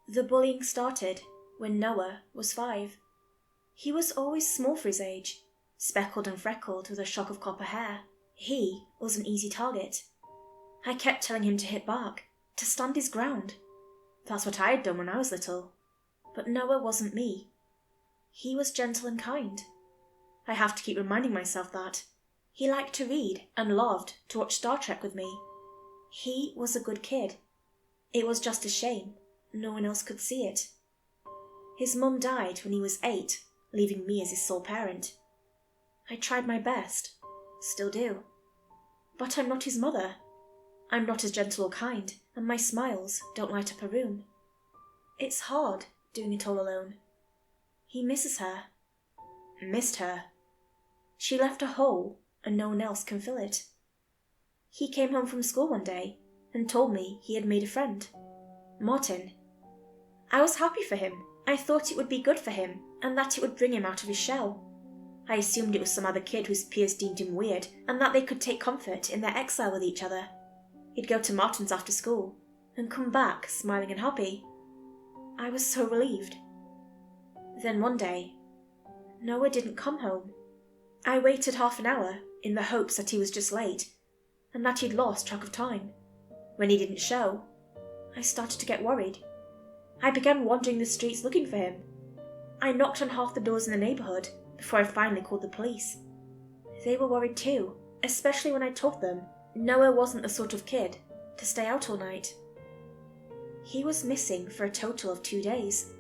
The bullying started when Noah was 5. He was always small for his age, speckled and freckled with a shock of copper hair. He was an easy target. I kept telling him to hit back, to stand his ground. That's what I had done when I was little. But Noah wasn't me. He was gentle and kind. I have to keep reminding myself that. He liked to read and loved to watch Star Trek with me. He was a good kid. It was just a shame no one else could see it. His mum died when he was 8, leaving me as his sole parent. I tried my best, still do. But I'm not his mother. I'm not as gentle or kind, and my smiles don't light up a room. It's hard doing it all alone. He misses her. Missed her. She left a hole, and no one else can fill it. He came home from school one day and told me he had made a friend. Martin. I was happy for him. I thought it would be good for him, and that it would bring him out of his shell. I assumed it was some other kid whose peers deemed him weird, and that they could take comfort in their exile with each other. He'd go to Martin's after school, and come back smiling and happy. I was so relieved. Then one day, Noah didn't come home. I waited half an hour in the hopes that he was just late, and that he'd lost track of time. When he didn't show, I started to get worried. I began wandering the streets looking for him. I knocked on half the doors in the neighbourhood before I finally called the police. They were worried too, especially when I told them Noah wasn't the sort of kid to stay out all night. He was missing for a total of 2 days.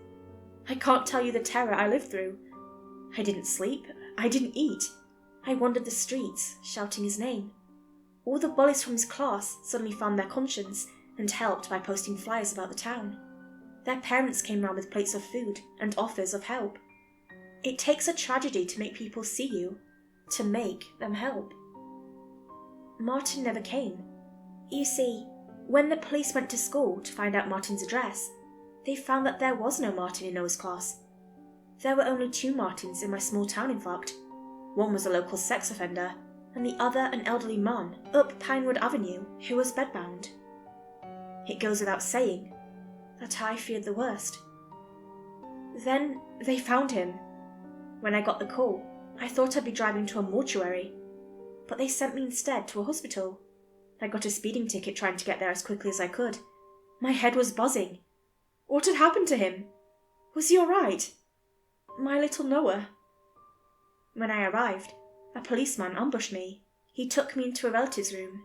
I can't tell you the terror I lived through. I didn't sleep, I didn't eat. I wandered the streets, shouting his name. All the bullies from his class suddenly found their conscience and helped by posting flyers about the town. Their parents came round with plates of food and offers of help. It takes a tragedy to make people see you, to make them help. Martin never came. You see, when the police went to school to find out Martin's address, they found that there was no Martin in Noah's class. There were only 2 Martins in my small town, in fact. One was a local sex offender, and the other an elderly man up Pinewood Avenue who was bedbound. It goes without saying that I feared the worst. Then they found him. When I got the call, I thought I'd be driving to a mortuary, but they sent me instead to a hospital. I got a speeding ticket trying to get there as quickly as I could. My head was buzzing. What had happened to him? Was he all right? My little Noah. When I arrived, a policeman ambushed me. He took me into a relative's room.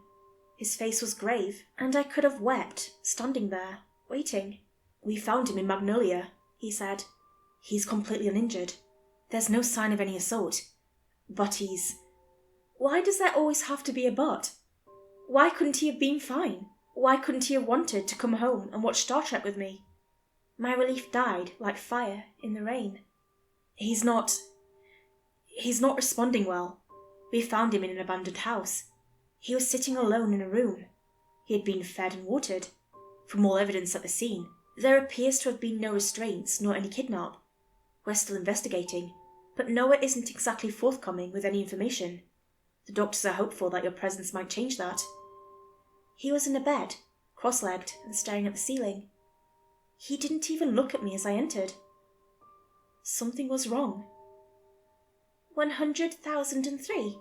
His face was grave, and I could have wept, standing there, waiting. We found him in Magnolia, he said. He's completely uninjured. There's no sign of any assault. But he's... Why does there always have to be a but? Why couldn't he have been fine? Why couldn't he have wanted to come home and watch Star Trek with me? My relief died like fire in the rain. He's not responding well. We found him in an abandoned house. He was sitting alone in a room. He had been fed and watered. From all evidence at the scene, there appears to have been no restraints nor any kidnap. We're still investigating, but Noah isn't exactly forthcoming with any information. The doctors are hopeful that your presence might change that. He was in a bed, cross-legged and staring at the ceiling. He didn't even look at me as I entered. Something was wrong. 100,003,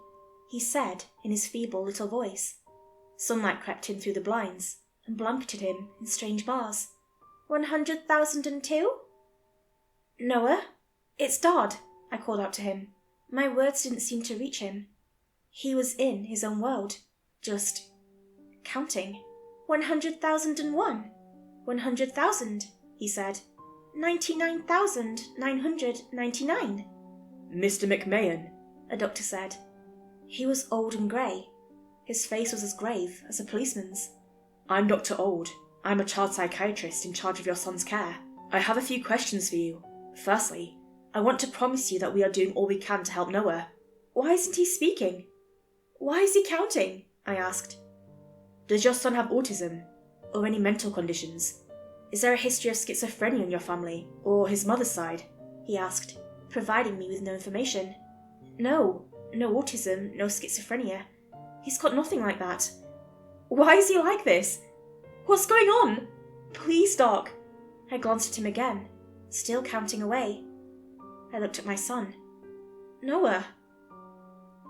he said in his feeble little voice. Sunlight crept in through the blinds and blanketed him in strange bars. 100,002? Noah? It's Dad, I called out to him. My words didn't seem to reach him. He was in his own world, just counting. 100,001. 100,000, he said. 99,999. Mr. McMahon, a doctor said. He was old and grey. His face was as grave as a policeman's. I'm Dr. Old. I'm a child psychiatrist in charge of your son's care. I have a few questions for you. Firstly, I want to promise you that we are doing all we can to help Noah. Why isn't he speaking? Why is he counting? I asked. Does your son have autism? Or any mental conditions? Is there a history of schizophrenia in your family, or his mother's side? He asked, providing me with no information. No autism, no schizophrenia. He's got nothing like that. Why is he like this? What's going on? Please, Doc. I glanced at him again, still counting away. I looked at my son. Noah.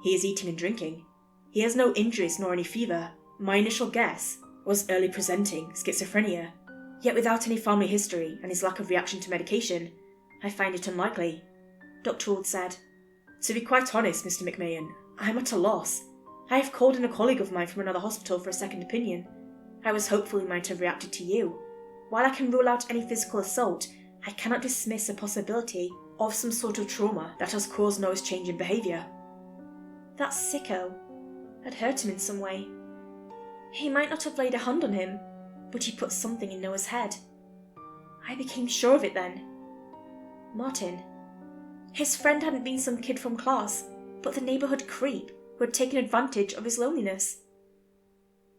He is eating and drinking. He has no injuries nor any fever. My initial guess was early presenting schizophrenia, yet without any family history and his lack of reaction to medication, I find it unlikely, Dr. Wood said. To be quite honest, Mr. McMahon, I am at a loss. I have called in a colleague of mine from another hospital for a second opinion. I was hopeful he might have reacted to you. While I can rule out any physical assault, I cannot dismiss a possibility of some sort of trauma that has caused Noah's change in behaviour. That sicko had hurt him in some way. He might not have laid a hand on him, but he put something in Noah's head. I became sure of it then. Martin. His friend hadn't been some kid from class, but the neighbourhood creep who had taken advantage of his loneliness.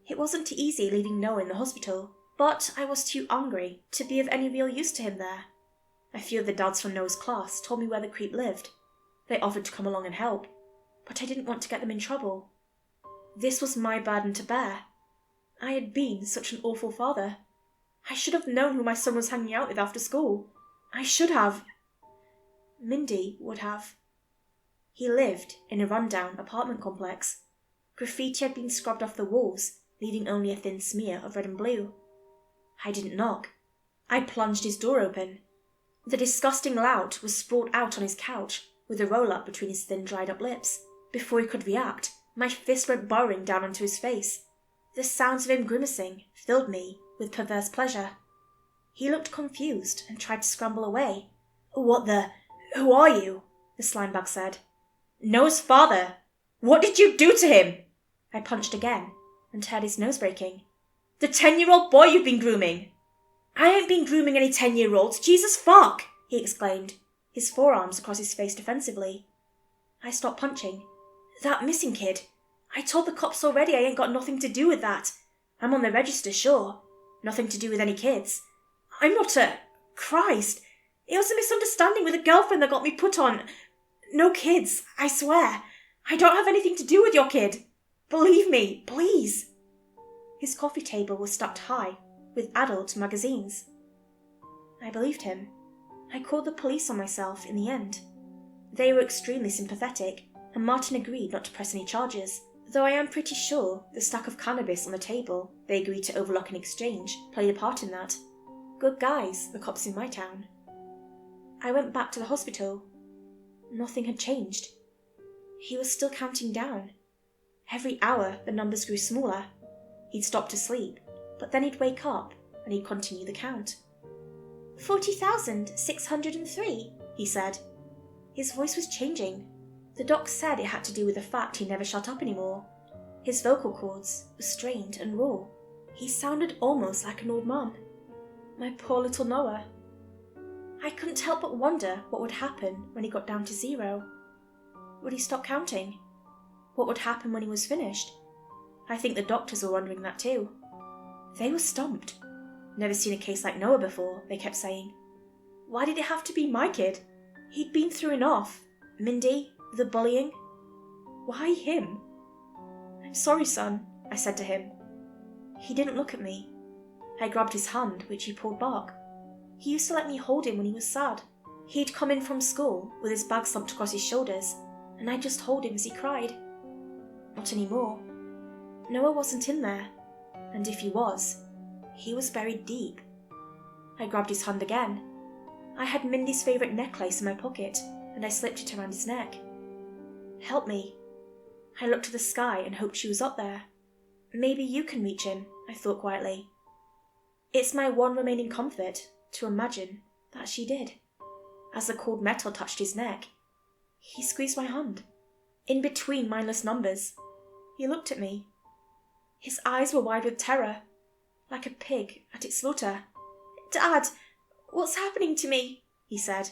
It wasn't easy leaving Noah in the hospital, but I was too angry to be of any real use to him there. A few of the dads from Noah's class told me where the creep lived. They offered to come along and help, but I didn't want to get them in trouble. This was my burden to bear. I had been such an awful father. I should have known who my son was hanging out with after school. I should have. Mindy would have. He lived in a rundown apartment complex. Graffiti had been scrubbed off the walls, leaving only a thin smear of red and blue. I didn't knock. I plunged his door open. The disgusting lout was sprawled out on his couch, with a roll-up between his thin, dried-up lips. Before he could react, my fist went burrowing down onto his face. The sounds of him grimacing filled me with perverse pleasure. He looked confused and tried to scramble away. What the? Who are you? The slimebag said. Noah's father. What did you do to him? I punched again and heard his nose breaking. The 10-year-old boy you've been grooming. I ain't been grooming any 10-year-olds, Jesus fuck, he exclaimed, his forearms across his face defensively. I stopped punching. That missing kid. I told the cops already I ain't got nothing to do with that. I'm on the register, sure. Nothing to do with any kids. I'm not a... Christ. It was a misunderstanding with a girlfriend that got me put on. No kids, I swear. I don't have anything to do with your kid. Believe me, please. His coffee table was stacked high with adult magazines. I believed him. I called the police on myself in the end. They were extremely sympathetic, and Martin agreed not to press any charges, though I am pretty sure the stack of cannabis on the table they agreed to overlook in exchange played a part in that. Good guys, the cops in my town. I went back to the hospital. Nothing had changed. He was still counting down. Every hour the numbers grew smaller. He'd stop to sleep, but then he'd wake up and he'd continue the count. 40,603, he said. His voice was changing. The doc said it had to do with the fact he never shut up anymore. His vocal cords were strained and raw. He sounded almost like an old man. My poor little Noah. I couldn't help but wonder what would happen when he got down to 0. Would he stop counting? What would happen when he was finished? I think the doctors were wondering that too. They were stumped. Never seen a case like Noah before, they kept saying. Why did it have to be my kid? He'd been through enough. Mindy, the bullying. Why him? I'm sorry, son, I said to him. He didn't look at me. I grabbed his hand, which he pulled back. He used to let me hold him when he was sad. He'd come in from school with his bag slumped across his shoulders, and I'd just hold him as he cried. Not anymore. Noah wasn't in there, and if he was buried deep. I grabbed his hand again. I had Mindy's favourite necklace in my pocket, and I slipped it around his neck. Help me. I looked to the sky and hoped she was up there. Maybe you can reach him, I thought quietly. It's my one remaining comfort to imagine that she did. As the cold metal touched his neck, he squeezed my hand. In between mindless numbers, he looked at me. His eyes were wide with terror, like a pig at its slaughter. Dad, what's happening to me? He said.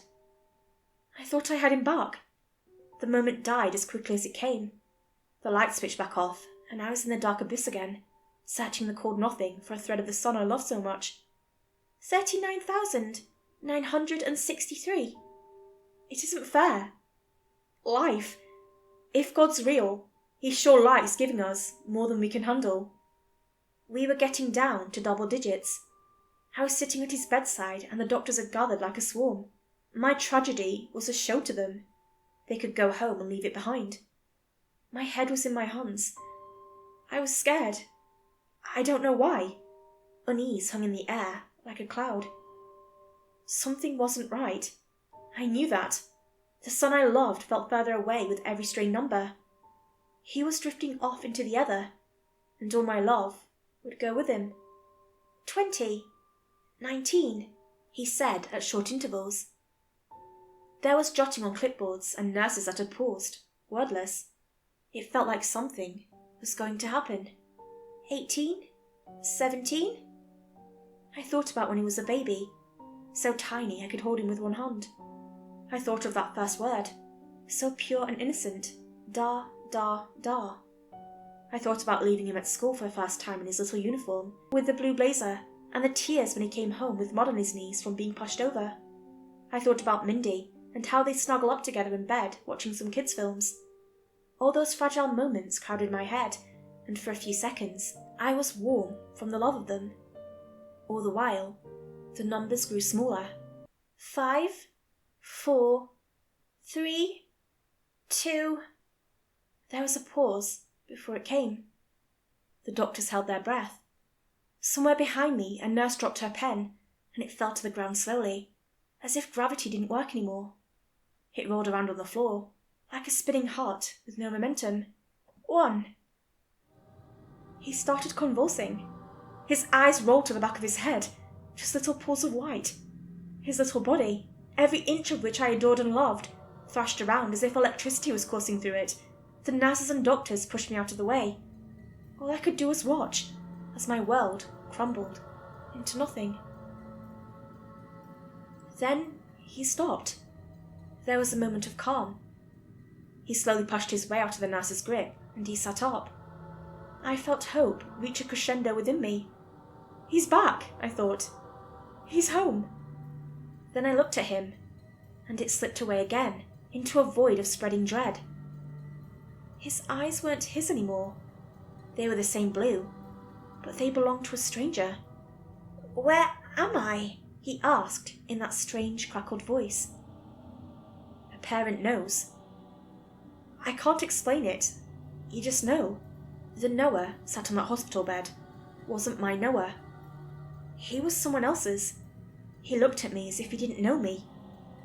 I thought I had him back. The moment died as quickly as it came. The light switched back off, and I was in the dark abyss again, searching the cold nothing for a thread of the sun I loved so much. 39,963. It isn't fair. Life. If God's real, he sure likes giving us more than we can handle. We were getting down to double digits. I was sitting at his bedside and the doctors had gathered like a swarm. My tragedy was a show to them. They could go home and leave it behind. My head was in my hands. I was scared. I don't know why. Unease hung in the air like a cloud. Something wasn't right. I knew that. The son I loved felt further away with every stray number. He was drifting off into the other, and all my love would go with him. 20, 19, he said at short intervals. There was jotting on clipboards and nurses that had paused, wordless. It felt like something was going to happen. 18, 17? I thought about when he was a baby, so tiny I could hold him with one hand. I thought of that first word, so pure and innocent, da, da, da. I thought about leaving him at school for the first time in his little uniform, with the blue blazer, and the tears when he came home with mud on his knees from being pushed over. I thought about Mindy, and how they snuggle up together in bed watching some kids' films. All those fragile moments crowded my head, and for a few seconds I was warm from the love of them. All the while, the numbers grew smaller. 5, 4, 3, 2... There was a pause before it came. The doctors held their breath. Somewhere behind me, a nurse dropped her pen, and it fell to the ground slowly, as if gravity didn't work anymore. It rolled around on the floor, like a spinning heart with no momentum. 1. He started convulsing. His eyes rolled to the back of his head, just little pools of white. His little body, every inch of which I adored and loved, thrashed around as if electricity was coursing through it. The nurses and doctors pushed me out of the way. All I could do was watch, as my world crumbled into nothing. Then he stopped. There was a moment of calm. He slowly pushed his way out of the nurse's grip, and he sat up. I felt hope reach a crescendo within me. He's back, I thought. He's home. Then I looked at him, and it slipped away again, into a void of spreading dread. His eyes weren't his anymore. They were the same blue, but they belonged to a stranger. "Where am I?" he asked in that strange crackled voice. A parent knows. I can't explain it. You just know. The Noah sat on that hospital bed wasn't my Noah. He was someone else's. He looked at me as if he didn't know me.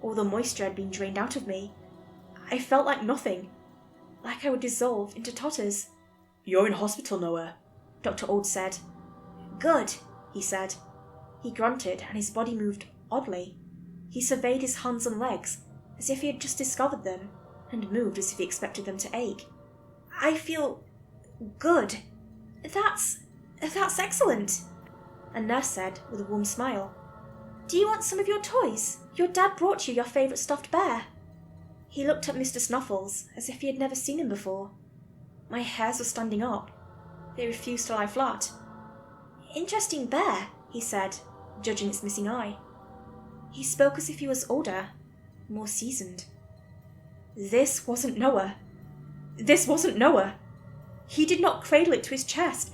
All the moisture had been drained out of me. I felt like nothing, like I would dissolve into tatters. "You're in hospital, Noah," Dr. Old said. "Good," he said. He grunted and his body moved oddly. He surveyed his hands and legs as if he had just discovered them, and moved as if he expected them to ache. "I feel good. That's excellent," a nurse said with a warm smile. "Do you want some of your toys? Your dad brought you your favourite stuffed bear." He looked at Mr. Snuffles as if he had never seen him before. My hairs were standing up. They refused to lie flat. "Interesting bear," he said, judging its missing eye. He spoke as if he was older, more seasoned. This wasn't Noah. This wasn't Noah. He did not cradle it to his chest.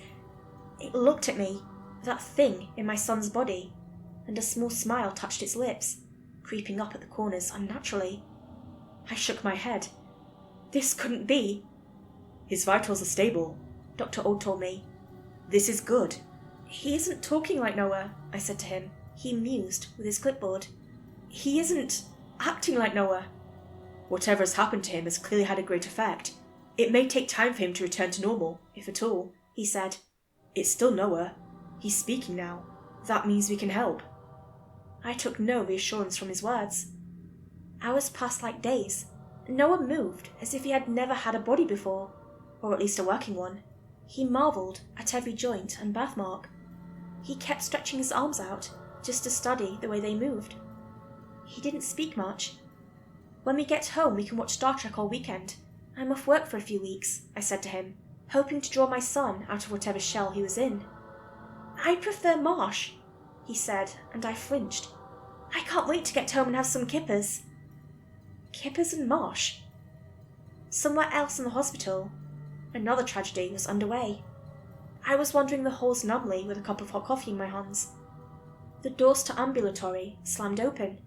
It looked at me, that thing in my son's body, and a small smile touched its lips, creeping up at the corners unnaturally. I shook my head. This couldn't be. "His vitals are stable," Dr. Old told me. "This is good." "He isn't talking like Noah," I said to him. He mused with his clipboard. "He isn't acting like Noah." "Whatever has happened to him has clearly had a great effect. It may take time for him to return to normal, if at all," he said. "It's still Noah. He's speaking now. That means we can help." I took no reassurance from his words. Hours passed like days. Noah moved as if he had never had a body before, or at least a working one. He marvelled at every joint and birthmark. He kept stretching his arms out, just to study the way they moved. He didn't speak much. "When we get home we can watch Star Trek all weekend. I'm off work for a few weeks," I said to him, hoping to draw my son out of whatever shell he was in. "I prefer marsh," he said, and I flinched. "I can't wait to get home and have some kippers." Kippers and marsh. Somewhere else in the hospital, another tragedy was underway. I was wandering the halls numbly with a cup of hot coffee in my hands. The doors to ambulatory slammed open.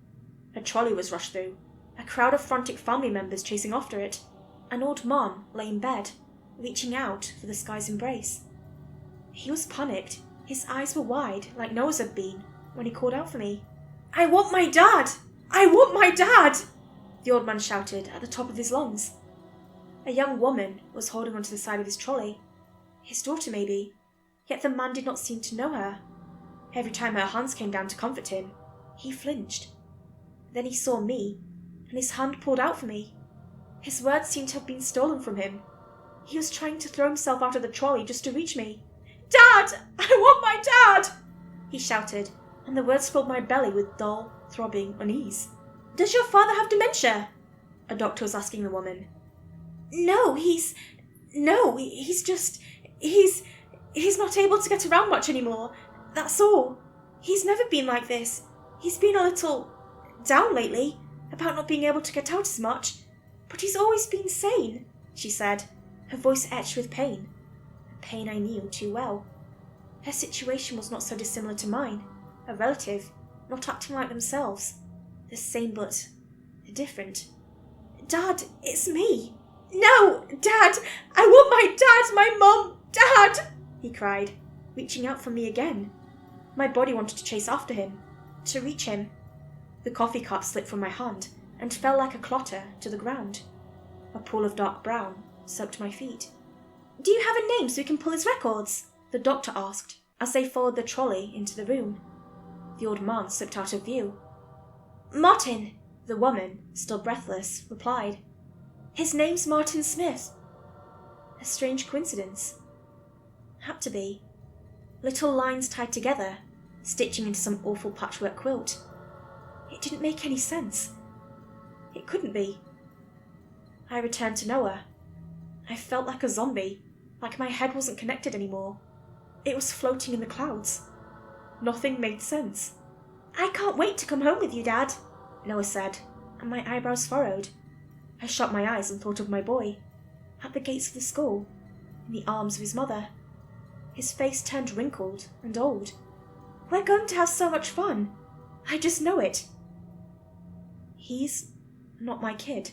A trolley was rushed through, a crowd of frantic family members chasing after it. An old man lay in bed, reaching out for the sky's embrace. He was panicked. His eyes were wide, like Noah's had been, when he called out for me. "I want my dad! I want my dad!" the old man shouted at the top of his lungs. A young woman was holding onto the side of his trolley. His daughter, maybe, yet the man did not seem to know her. Every time her hands came down to comfort him, he flinched. Then he saw me, and his hand pulled out for me. His words seemed to have been stolen from him. He was trying to throw himself out of the trolley just to reach me. "Dad! I want my dad!" he shouted, and the words filled my belly with dull, throbbing unease. "Does your father have dementia?" a doctor was asking the woman. No, he's not able to get around much anymore. That's all. He's never been like this. He's been a little down lately about not being able to get out as much, but he's always been sane," she said, her voice etched with pain. A pain I knew too well. Her situation was not so dissimilar to mine. A relative, not acting like themselves. The same but different. "Dad, it's me." "No, Dad! I want my dad! My mum! Dad!" he cried, reaching out for me again. My body wanted to chase after him, to reach him. The coffee cup slipped from my hand and fell like a clotter to the ground. A pool of dark brown soaked my feet. "Do you have a name so we can pull his records?" the doctor asked as they followed the trolley into the room. The old man slipped out of view. "Martin," the woman, still breathless, replied. "His name's Martin Smith." A strange coincidence. Had to be. Little lines tied together, stitching into some awful patchwork quilt. It didn't make any sense. It couldn't be. I returned to Noah. I felt like a zombie, like my head wasn't connected anymore. It was floating in the clouds. Nothing made sense. "I can't wait to come home with you, Dad," Noah said, and my eyebrows furrowed. I shut my eyes and thought of my boy, at the gates of the school, in the arms of his mother. His face turned wrinkled and old. "We're going to have so much fun. I just know it." He's not my kid.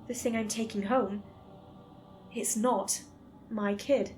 The thing I'm taking home, it's not my kid.